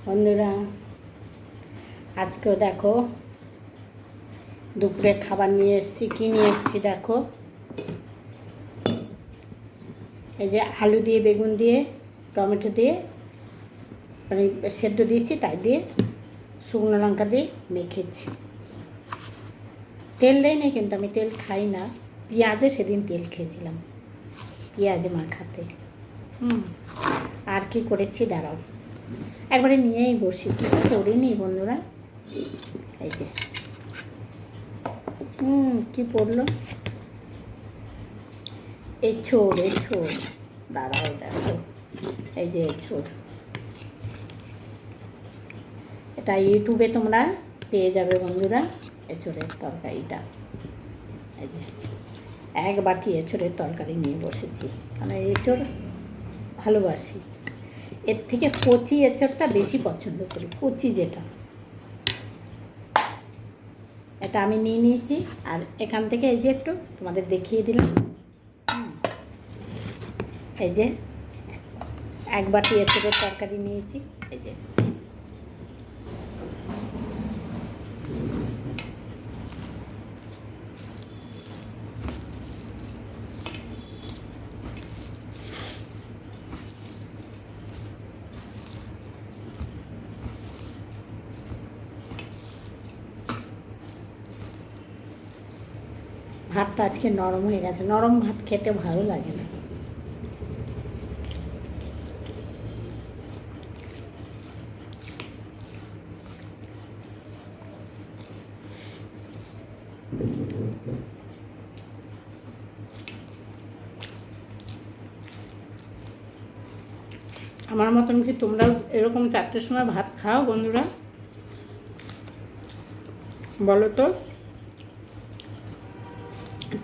বন্ধুরা, আজকেও দেখো দুপুরে খাবার নিয়ে এসেছি। কী নিয়ে এসেছি দেখো, এই যে আলু দিয়ে, বেগুন দিয়ে, টমেটো দিয়ে, মানে সেদ্ধ দিয়েছি, তাই দিয়ে শুকনো লঙ্কা দিয়ে মেখেছি। তেল দেয় না, কিন্তু আমি তেল খাই না। পেঁয়াজে সেদিন তেল খেয়েছিলাম, পেঁয়াজে মাখাতে। আর কি করেছি দাঁড়াও, একবারে নিয়েই বসি। কিছু করিনি বন্ধুরা। এই যে কি পড়লো, এঁচোড়। দাঁড়াও দেখো, এই যে এঁচোড়, এটা ইউটিউবে তোমরা পেয়ে যাবে বন্ধুরা। এঁচোড়ের তরকারিটা, এই যে 1 বাটি এঁচোড়ের তরকারি নিয়ে বসেছি, কারণ এঁচোড় ভালোবাসি। এর থেকে কচি এঁচোড়টা বেশি পছন্দ করি, কচি যেটা, এটা আমি নিয়ে নিয়েছি। আর এখান থেকে এই যে একটু তোমাদের দেখিয়ে দিলাম, এই যে 1 বাটি এঁচোড়ের তরকারি নিয়েছি। এই যে ভাতটা আজকে নরম হয়ে গেছে। নরম ভাত খেতে ভালো লাগে না। আমার মতন কি তোমরাও এরকম 4টের সময় ভাত খাও বন্ধুরা? বলো তো।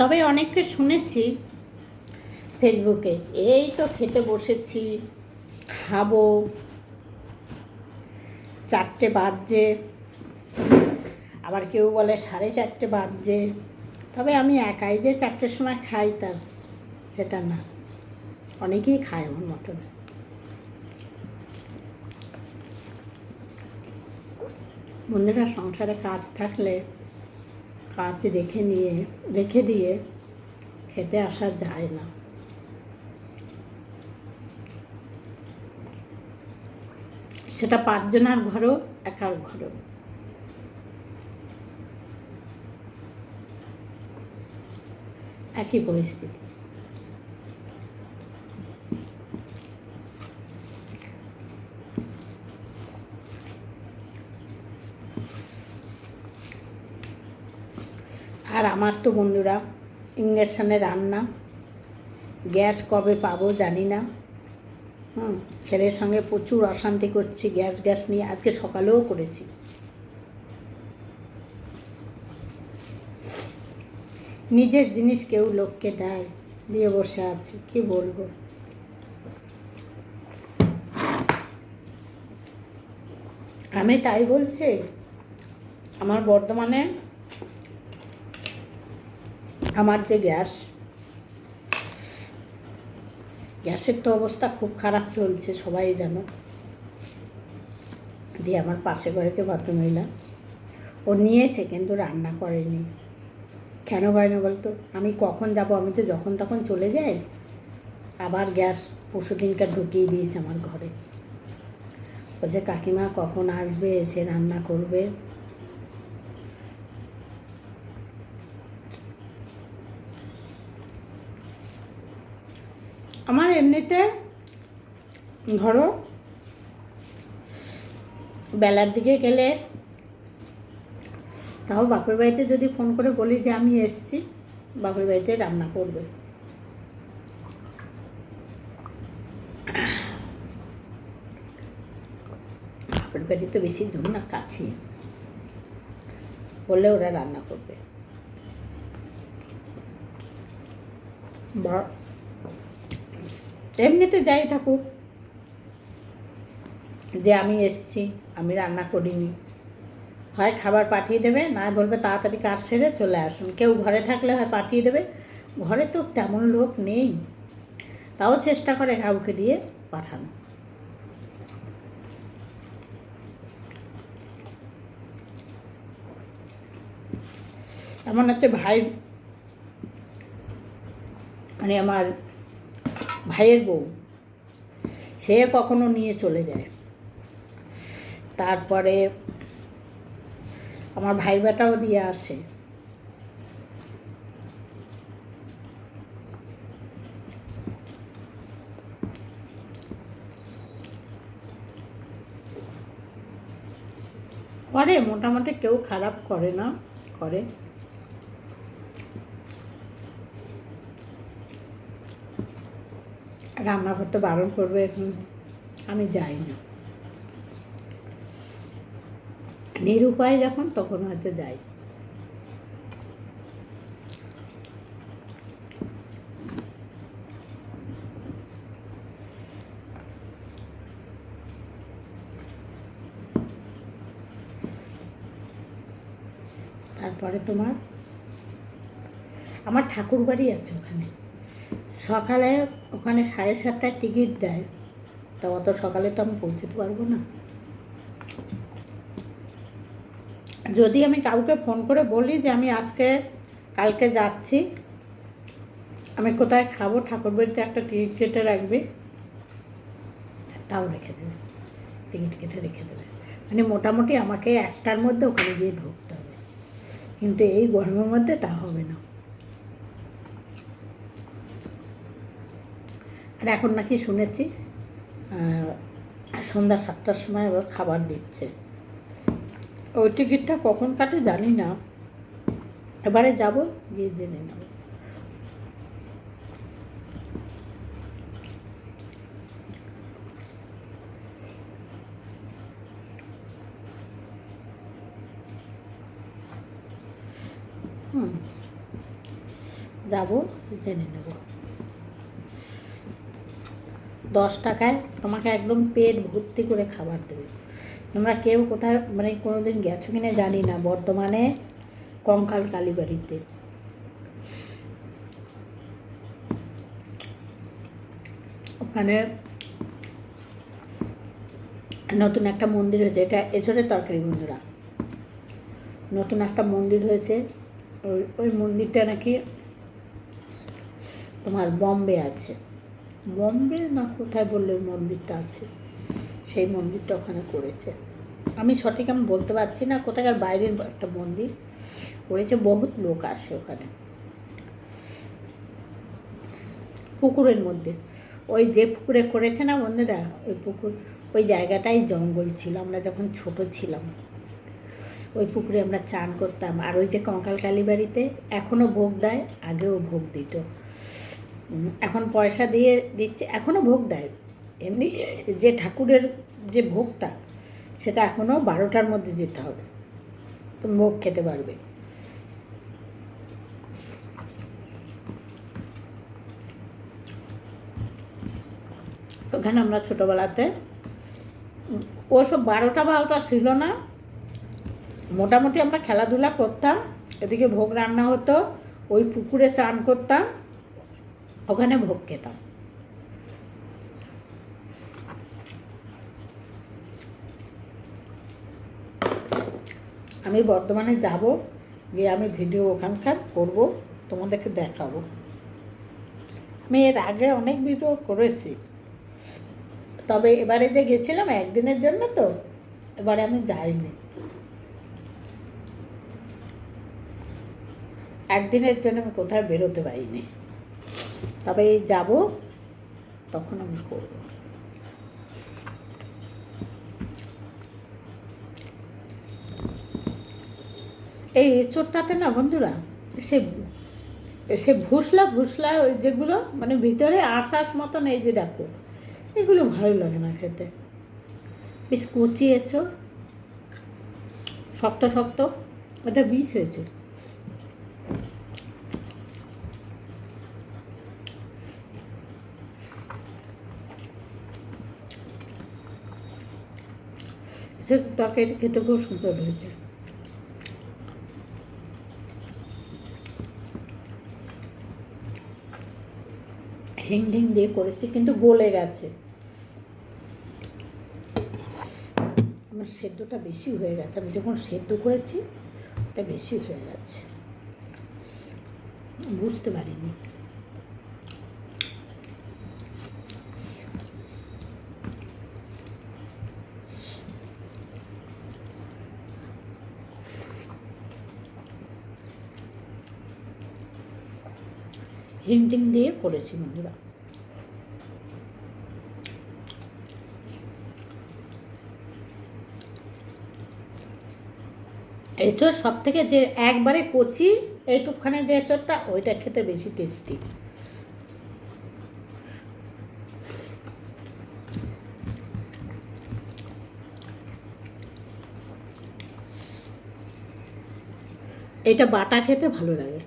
তবে অনেককে শুনেছি ফেসবুকে, এই তো খেতে বসেছি, খাবো, 4টে বাজছে, আবার কেউ বলে 4:30 বাজছে। তবে আমি একাই যে 4টের সময় খাই তার সেটা না, অনেকেই খায় আমার মতন। বন্ধুরা, সংসারে কাজ থাকলে কাজ রেখে দিয়ে খেতে আসা যায় না। সেটা 5 জনের ঘরেও, একার ঘরেও। একই পরিস্থিতি। আর আমার তো বন্ধুরা ইন্ডাকশানে রান্না, গ্যাস কবে পাবো জানি না। ছেলের সঙ্গে প্রচুর অশান্তি করছি গ্যাস নিয়ে। আজকে সকালেও করেছি। নিজের জিনিস কেউ লোককে দেয়, দিয়ে বসে আছে, কি বলবো। আমি তাই বলছি, আমার বর্ধমানে আমার যে গ্যাসের তো অবস্থা খুব খারাপ চলছে, সবাই জানো। দিয়ে আমার পাশে বাড়িতে ভদ্রমহিলা, ও নিয়েছে কিন্তু রান্না করেনি। কেন করেনি বলতো? আমি কখন যাব, আমি তো যখন তখন চলে যাই। আবার গ্যাস পরশুদিনকার ঢুকিয়ে দিয়েছে আমার ঘরে। বলছে কাকিমা কখন আসবে, এসে রান্না করবে। আমার এমনিতে ধরো বেলার দিকে গেলে, তাও বাপের বাড়িতে যদি ফোন করে বলি যে আমি এসছি, বাপের বাড়িতে রান্না করবে। বাপের বাড়ি তো বেশি দূর না, কাছে, বললে ওরা রান্না করবে। বা এমনিতে যাই থাকুক, যে আমি এসছি, আমি রান্না করিনি, হয় খাবার পাঠিয়ে দেবে, না বলবে তাড়াতাড়ি কাজ সেরে চলে আসুন। কেউ ঘরে থাকলে হয় পাঠিয়ে দেবে, ঘরে তো তেমন লোক নেই, তাও চেষ্টা করে কাউকে দিয়ে পাঠানো। এমন হচ্ছে ভাই, মানে আমার ভাইয়ের বউ, সে কখনো নিয়ে চলে যায়। তারপরে আমার ভাই বেটাও দিয়ে আসে। করে মোটামুটি, কেউ খারাপ করে না, করে। রান্না করতে বারণ করবে এখন, আমি যাই না। নিরুপায় যখন, তখন হয়তো যাই। তারপরে তোমার আমার ঠাকুর বাড়ি আছে ওখানে। সকালে ওখানে 7:30টায় টিকিট দেয়, তা অত সকালে তো আমি পৌঁছতে পারবো না। যদি আমি কাউকে ফোন করে বলি যে আমি কালকে যাচ্ছি, আমি কোথায় খাবো, ঠাকুর বাড়িতে একটা টিকিট কেটে রাখবে, তাও রেখে দেবে, টিকিট কেটে রেখে দেবে। মানে মোটামুটি আমাকে 1টার মধ্যে ওখানে গিয়ে ঢুকতে হবে, কিন্তু এই গরমের মধ্যে তা হবে না। আর এখন নাকি শুনেছি সন্ধ্যা 7টার সময় আবার খাবার দিচ্ছে। ওই টিকিটটা কখন কাটে জানি না, এবারে যাব, গিয়ে জেনে নেব। যাব, জেনে নেব। 10 টাকায় তোমাকে একদম পেট ভর্তি করে খাবার দেবে। তোমরা কেউ কোথায় মানে কোনো দিন গেছো কিনা জানি না, বর্ধমানে কঙ্কাল কালীবাড়িতে ওখানে নতুন একটা মন্দির হয়েছে। এটা এছরের তরকারি বন্ধুরা, নতুন একটা মন্দির হয়েছে। ওই মন্দিরটা নাকি তোমার বম্বে আছে, বম্বে না কোথায় বললে ওই মন্দিরটা আছে, সেই মন্দিরটা ওখানে করেছে। আমি সঠিক আমি বলতে পারছি না, কোথাকার বাইরের একটা মন্দির করেছে, বহুত লোক আসে ওখানে। পুকুরের মধ্যে, ওই যে পুকুরে করেছে না বন্ধুরা, ওই পুকুর, ওই জায়গাটাই জঙ্গল ছিল আমরা যখন ছোট ছিলাম। ওই পুকুরে আমরা চান করতাম। আর ওই যে কঙ্কাল কালীবাড়িতে এখনও ভোগ দেয়, আগেও ভোগ দিত, এখন পয়সা দিয়ে দিচ্ছে, এখনও ভোগ দেয়। এমনি যে ঠাকুরের যে ভোগটা, সেটা এখনও 12টার মধ্যে যেতে হবে, তুমি ভোগ খেতে পারবে। ওখানে আমরা ছোটোবেলাতে ওসব 12টা ছিল না, মোটামুটি আমরা খেলাধুলা করতাম, এদিকে ভোগ রান্না হতো, ওই পুকুরে চান করতাম, ওখানে ভোগ খেতাম। আমি বর্ধমানে যাব, গিয়ে আমি ভিডিও ওখানকার করব, তোমাদেরকে দেখাবো। আমি এর আগে অনেক ভিডিও করেছি, তবে এবারে যে গেছিলাম একদিনের জন্য, তো এবারে আমি যাইনি, একদিনের জন্য আমি কোথায় বেরোতে পারিনি, তবে যাব, তখন আমি করব। এই এঁচোড়টাতে না বন্ধুরা, সে সে ভুসলা ওই যেগুলো মানে ভিতরে আশ মতন, এই যে দেখো, এগুলো ভালো লাগে না খেতে। বেশ কচি এঁচোড়, শক্ত শক্ত, ওটা বীজ হয়েছে। সে তরকারিটা খেতে খুব সুন্দর হয়েছে। হিং ঢিং দিয়ে করেছি, কিন্তু গলে গেছে, আমার সেদ্ধটা বেশি হয়ে গেছে। আমি যখন সেদ্ধ করেছি এটা বেশি হয়ে যাচ্ছে, বুঝতে পারিনি। হিংটিং দিয়ে করেছি বন্ধুরা। এঁচড় সব থেকে যে একবারে কচি এইটুকখানে যে এঁচড়টা, ওইটা খেতে বেশি টেস্টি। এটা বাটা খেতে ভালো লাগে।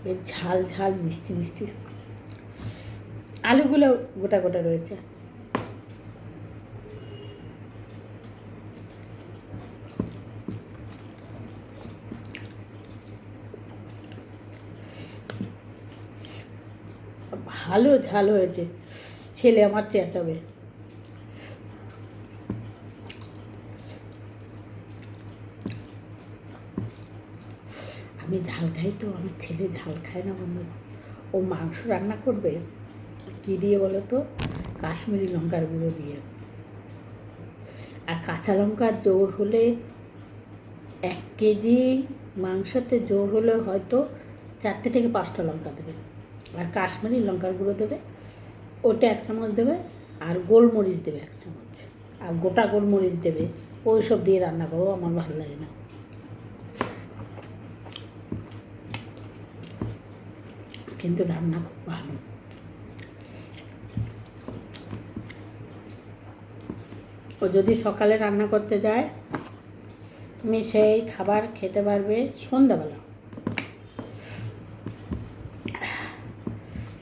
বেশ ঝাল ঝাল মিষ্টি মিষ্টি, আলুগুলো গোটা গোটা রয়েছে। ভালো ঝাল হয়েছে, ছেলে আমার চেঁচাবে। আমি ঝাল খাই তো, আমার ছেলে ঝাল খায় না বন্ধুরা। ও মাংস রান্না করবে কী দিয়ে বলো তো? কাশ্মীরি লঙ্কার গুঁড়ো দিয়ে। আর কাঁচা লঙ্কার জোর হলে 1 কেজি মাংসতে জোর হলে হয়তো 4 থেকে 5টা লঙ্কা দেবে, আর কাশ্মীরি লঙ্কার গুঁড়ো দেবে, ওটা 1 চামচ দেবে, আর গোলমরিচ দেবে 1 চামচ, আর গোটা গোলমরিচ দেবে। ওই সব দিয়ে রান্না করো, আমার ভালো লাগে না। কিন্তু রান্না খুব ভালো। ও যদি সকালে রান্না করতে যায়, তুমি সেই খাবার খেতে পারবে সন্ধ্যাবেলা।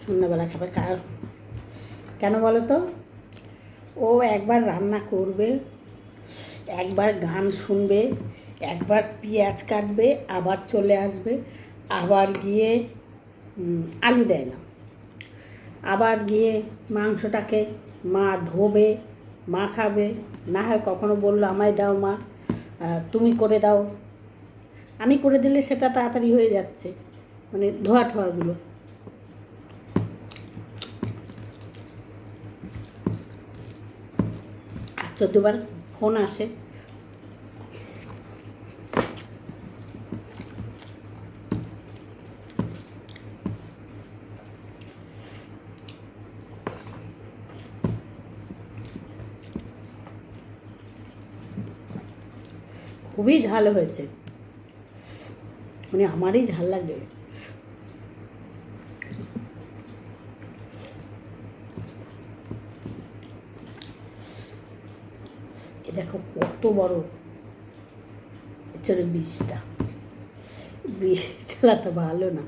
সন্ধ্যাবেলা খাবে। কেন বলো তো? ও একবার রান্না করবে, একবার গান শুনবে, একবার পেঁয়াজ কাটবে, আবার চলে আসবে, আবার গিয়ে আলু দেয় না, আবার গিয়ে মাংসটাকে মা ধোবে, মা খাবে, না হয় কখনো বললো আমায় দাও মা, তুমি করে দাও। আমি করে দিলে সেটা তাড়াতাড়ি হয়ে যাচ্ছে, মানে ধোয়া ঠোয়াগুলো। আর 14 বার ফোন আসে। খুবই ঝাল হয়েছে, মানে আমারই ঝাল লাগে। এ দেখো কত বড় এছাড়া বীজটা, বীজটা ভালো না।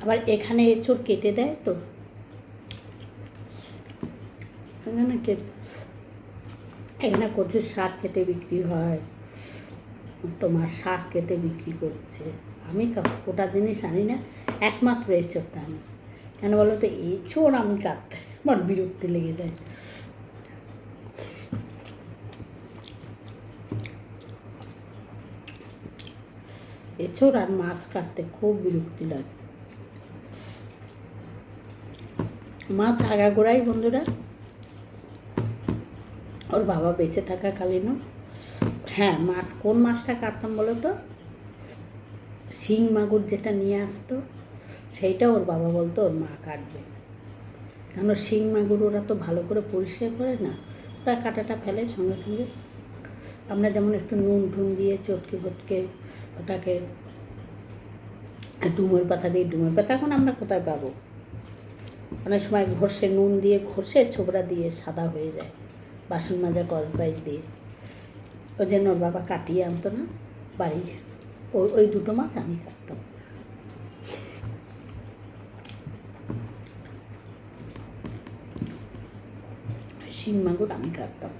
আবার এখানে এঁচড় কেটে দেয় তো, এখানে কচুর শাক কেটে বিক্রি হয়, তোমার শাক কেটে বিক্রি করছে। আমি গোটা জিনিস আনি না, একমাত্র এঁচড়টা আনি। কেন বলো তো? এঁচড় আমি কাটতে আমার বিরক্তি লেগে যায়। এঁচড় আর মাছ কাটতে খুব বিরক্তি লাগে। মাছ আগাগোড়াই বন্ধুরা ওর বাবা বেঁচে থাকাকালীনও, হ্যাঁ, মাছ কোন মাছটা কাটতাম বলো তো? শিং মাগুর যেটা নিয়ে আসতো, সেইটা ওর বাবা বলতো ওর মা কাটবে। কেন শিং মাগুর ওরা তো ভালো করে পরিষ্কার করে না, ওরা কাঁটাটা ফেলে সঙ্গে সঙ্গে। আমরা যেমন একটু নুন টুন দিয়ে চটকে ফটকে ওটাকে, ডুমুর পাতা দিয়ে, ডুমুর পাতা এখন আমরা কোথায় পাবো? অনেক সময় ঘষে, নুন দিয়ে ঘষে ছোবড়া দিয়ে সাদা হয়ে যায়, বাসন মাজা কসবাইট দিয়ে। ওই জন্য ওর বাবা কাটিয়ে আনতো না বাড়ি। ওই দুটো মাছ আমি কাটতাম। শিং মাগুর আমি কাটতাম।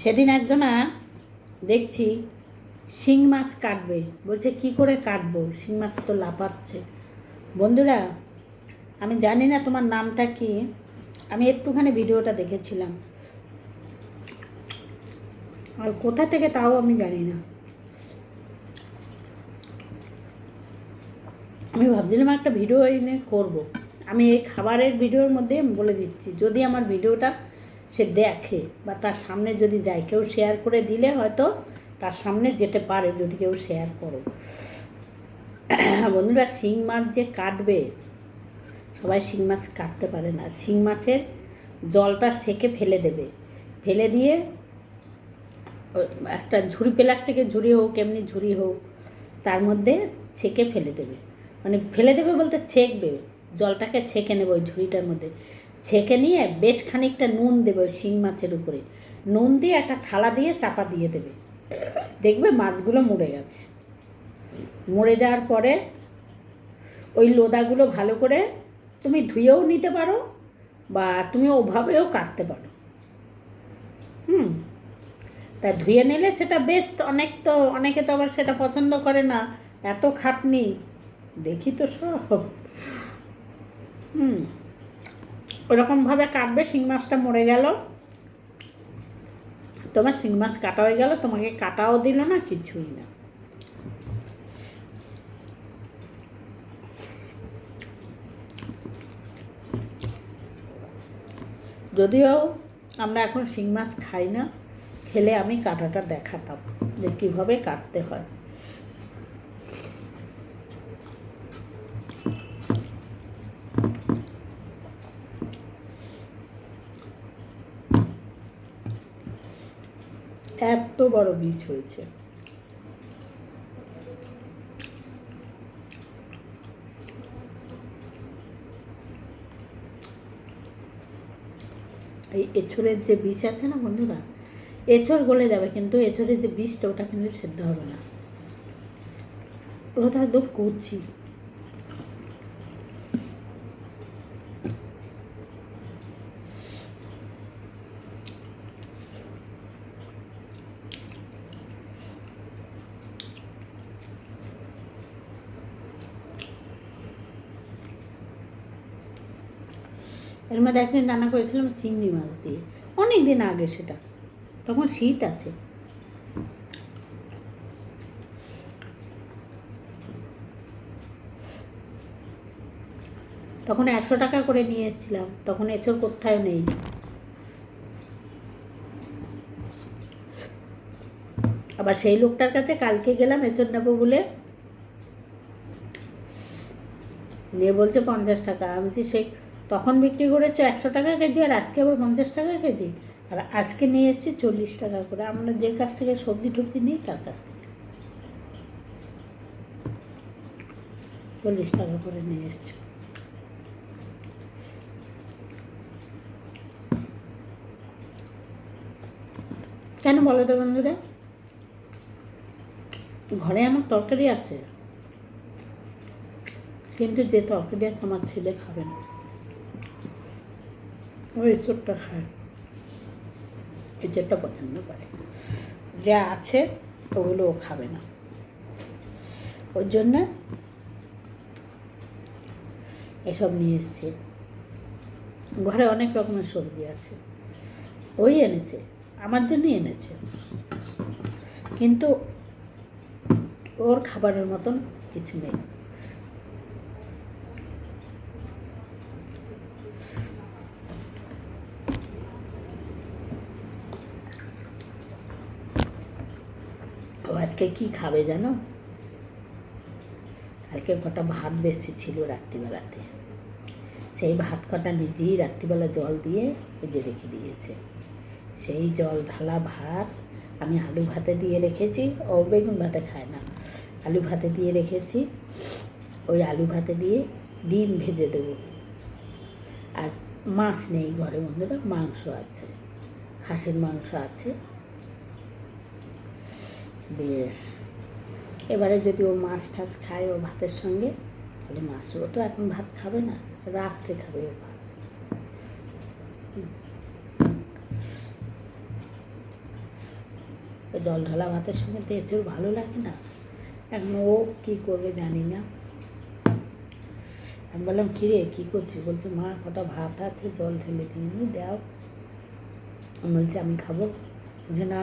সেদিন একজনা দেখছি শিং মাছ কাটবে, বলছে কি করে কাটবো, শিং মাছ তো লাফাচ্ছে। বন্ধুরা, আমি জানি না তোমার নামটা কি, আমি একটুখানি ভিডিওটা দেখেছিলাম, আর কোথা থেকে তাও আমি জানি না। আমি ভাবছিলাম একটা ভিডিও এনে করব। আমি এই খাবারের ভিডিওর মধ্যে বলে দিচ্ছি, যদি আমার ভিডিওটা সে দেখে বা তার সামনে যদি যায়, কেউ শেয়ার করে দিলে হয়তো তার সামনে যেতে পারে, যদি কেউ শেয়ার করো। বন্ধুরা, শিং মাছ যে কাটবে, সবাই শিং মাছ কাটতে পারে না। শিং মাছের জলটা সেকে ফেলে দেবে, ফেলে দিয়ে একটা ঝুড়ি, প্লাস্টিকের ঝুড়ি হোক এমনি ঝুড়ি হোক, তার মধ্যে ছেঁকে ফেলে দেবে। মানে ফেলে দেবে বলতে ছেঁকবে, জলটাকে ছেঁকে নেবে ওই ঝুড়িটার মধ্যে। ছেঁকে নিয়ে বেশ খানিকটা নুন দেবে ওই শিং মাছের উপরে, নুন দিয়ে একটা থালা দিয়ে চাপা দিয়ে দেবে, দেখবে মাছগুলো মরে গেছে। মরে যাওয়ার পরে ওই লোদাগুলো ভালো করে তুমি ধুয়েও নিতে পারো, বা তুমি ওভাবেও কাটতে পারো। তা ধুয়ে নিলে সেটা বেস্ট। অনেকে তো আবার সেটা পছন্দ করে না, এত খাটনি, দেখি তো সব। ওরকমভাবে কাটবে। শিং মাছটা মরে গেল, তোমার শিং মাছ কাটা হয়ে গেল, তোমাকে কাটাও দিল না, কিছুই না। যদিও আমরা এখন শিং মাছ খাই না, খেলে আমি কাটাটা দেখাতাম যে কীভাবে কাটতে হয়। এত বড় বীজ হয়েছে। এই এঁচড়ের যে বীজ আছে না বন্ধুরা, এঁচড় গলে যাবে, কিন্তু এঁচড়ের যে বীজটা ওটা কিন্তু সেদ্ধ হবে না, ওটা একদম কচি। এর মধ্যে একদিন রান্না করেছিলাম চিংড়ি মাছ দিয়ে, অনেক দিন আগে, সেটা তখন শীত আছে। তখন 100 টাকা করে নিয়ে এসেছিলাম, তখন এঁচড় কোথাও নেই। আবার সেই লোকটার কাছে কালকে গেলাম এঁচড় নেবো বলে, নিয়ে বলছে 50 টাকা। আমি বলছি সেই তখন বিক্রি করেছো 100 টাকা কেজি, আর আজকে আবার 50 টাকা কেজি, আর আজকে নিয়ে এসেছি 40 টাকা করে। আমরা যে কাছ থেকে সবজি টবজি নিই তার কাছ থেকে 40 টাকা করে নিয়ে এসছি। কেন বলো তো বন্ধুরা, ঘরে আমার তরকারি আছে, কিন্তু যে তরকারি আছে আমার ছেলে খাবে না, ও এঁচড়টা খায়, এঁচড়টা পছন্দ করে। যা আছে ওগুলো ও খাবে না, ওর জন্য এসব নিয়ে এসছে। ঘরে অনেক রকমের সবজি আছে, ওই এনেছে, আমার জন্যই এনেছে, কিন্তু ওর খাবারের মতন কিছু নেই। ও আজকে কি খাবে জানো, কালকে কটা ভাত বেশি ছিল রাত্রিবেলাতে, সেই ভাত কটা নিজেই রাত্রিবেলা জল দিয়ে ভেজে রেখে দিয়েছে। সেই জল ঢালা ভাত আমি আলু ভাতে দিয়ে রেখেছি, ও বেগুন ভাতে খায় না, আলু ভাতে দিয়ে রেখেছি। ওই আলু ভাতে দিয়ে ডিম ভেজে দেবো। আর মাছ নেই ঘরে বন্ধুরা, মাংস আছে, খাসির মাংস আছে। দিয়ে এবারে যদি ও মাছ টাছ খায় ও ভাতের সঙ্গে, তাহলে মাছও তো এখন ভাত খাবে না, রাত্রে খাবে ও ভাত। ওই জল ঢালা ভাতের সঙ্গে তো এঁচড় ভালো লাগে না। এখন ও কী করবে জানি না। আমি বললাম কী রে কী করছিস? বলছে মা কটা ভাত আছে জল ঢেলে দিই। আমি দাও। আমি বলছি আমি খাবো। বলছে না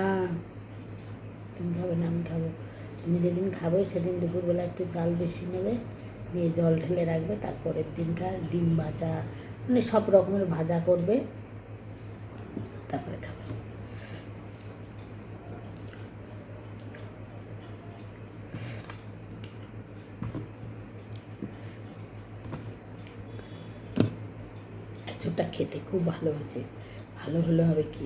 তুমি খাবে না, আমি খাবো। তুমি যেদিন খাবে সেদিন দুপুরবেলা একটু চাল বেশি নেবে, নিয়ে জল ঢেলে রাখবে, তারপরের দিনকার ডিম ভাজা মানে সব রকমের ভাজা করবে, তারপরে খাবে। এঁচোড়টা খেতে খুব ভালো হয়েছে। ভালো হলে হবে কি,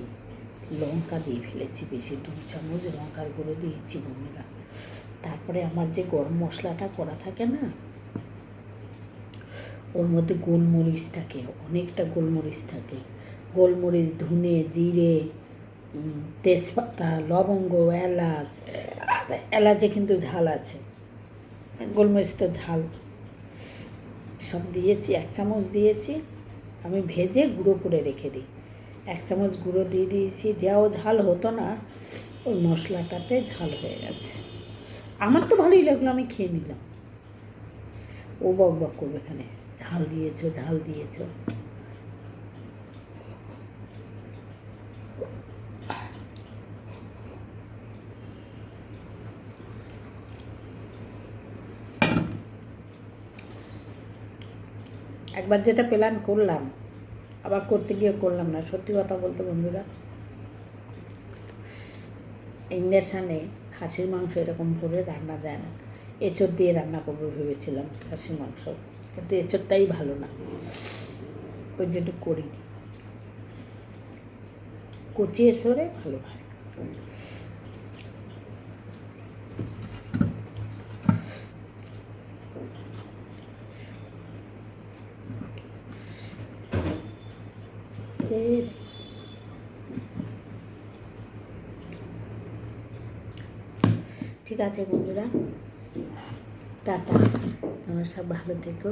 লঙ্কা দিয়ে ফেলেছি বেশি, 2 চামচ লঙ্কার গুঁড়ো দিয়েছি বন্ধুরা। তারপরে আমার যে গরম মশলাটা করা থাকে না, ওর মধ্যে গোলমরিচ থাকে, অনেকটা গোলমরিচ থাকে। গোলমরিচ, ধনে, জিরে, তেজপাতা, লবঙ্গ, এলাচ। এলাচে কিন্তু ঝাল আছে, গোলমরিচ তো ঝাল। সব দিয়েছি, 1 চামচ দিয়েছি। আমি ভেজে গুঁড়ো করে রেখে দিই। 1 চামচ গুঁড়ো দিয়ে দিয়েছি, দেওয়াও ঝাল হতো না, ওই মশলাটাতে ঝাল হয়ে গেছে। আমার তো ভালোই লাগলো, আমি খেয়ে নিলাম। ও বক বক করবে এখানে, ঝাল দিয়েছো ঝাল দিয়েছো। একবার যেটা প্ল্যান করলাম আবার করতে গিয়ে করলাম না। সত্যি কথা বলতে বন্ধুরা, ইন্ডাকশানে খাসির মাংস এরকম করে রান্না দেয় না। এঁচড় দিয়ে রান্না করবো ভেবেছিলাম খাসির মাংস, কিন্তু এঁচড়টাই ভালো না, ওই যেটুকু করিনি। কচি এঁচড়ে ভালো হয়। ঠিক আছে বন্ধুরা, টাটা, তোমরা সব ভালো থেকো।